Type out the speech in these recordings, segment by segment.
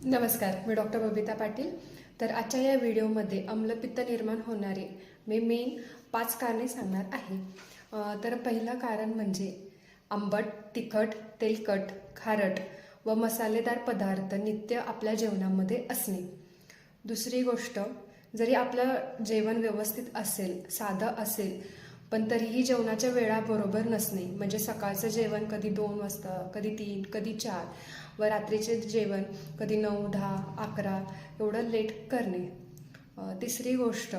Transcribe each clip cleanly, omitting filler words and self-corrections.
नमस्कार, मी डॉक्टर बबिता पाटील। तर आजच्या या व्हिडिओमध्ये अम्लपित्त निर्माण होणारे मी मेन 5 कारणे सांगणार आहे। तर पहिलं कारण म्हणजे आंबट, तिखट, तेलकट, खारट व मसालेदार पदार्थ नित्य आपल्या जेवणामध्ये असणे। दुसरी गोष्ट, जरी आपलं जेवण व्यवस्थित असेल, साधं असेल, पण तरीही जेवणाच्या वेळा बरोबर नसणे, म्हणजे सकाळचं जेवण कधी 2 वाजता, कधी 3, कधी 4 व रात्रीचे जेवण कधी 9, 10, 11 एवढं लेट करणे। तिसरी गोष्ट,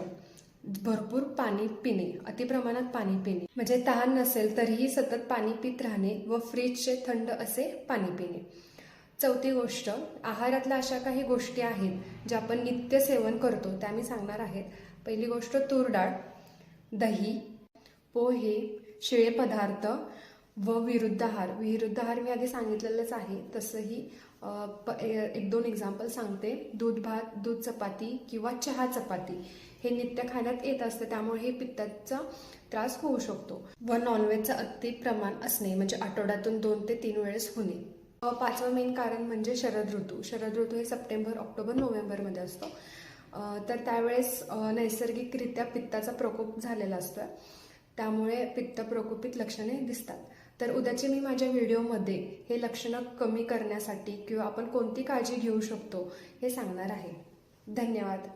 भरपूर पाणी पिणे, अतिप्रमाणात पाणी पिणे, म्हणजे तहान नसेल तरीही सतत पाणी पित राहणे व फ्रीजचे थंड असे पाणी पिणे। चौथी गोष्ट, आहारातल्या अशा काही गोष्टी आहेत ज्या आपण नित्य सेवन करतो त्या मी सांगणार आहे। पहिली गोष्ट, तूर डाळ, दही, पोहे, शिळे पदार्थ व विरुद्ध आहार। विरुद्ध आहार मी आधी सांगितलेलंच आहे, तसंही 1-2 एक्झाम्पल सांगते। दूध भात, दूध चपाती किंवा चहा चपाती हे नित्य खाण्यात येत असतं, त्यामुळे हे पित्ताचा त्रास होऊ शकतो। व नॉनव्हेजचं अति प्रमाण असणे, म्हणजे आठवड्यातून 2 ते 3 वेळेस होणे। 5वं मेन कारण म्हणजे शरद ऋतू। शरद ऋतू हे सप्टेंबर, ऑक्टोबर, नोव्हेंबरमध्ये असतो। तर त्यावेळेस नैसर्गिकरित्या पित्ताचा प्रकोप झालेला असतो, त्यामुळे पित्त प्रकोपित लक्षणे दिसतात। तर उद्याचे मी माझ्या व्हिडिओमध्ये हे लक्षणं कमी करण्यासाठी किंवा आपण कोणती काळजी घेऊ शकतो हे सांगणार आहे। धन्यवाद।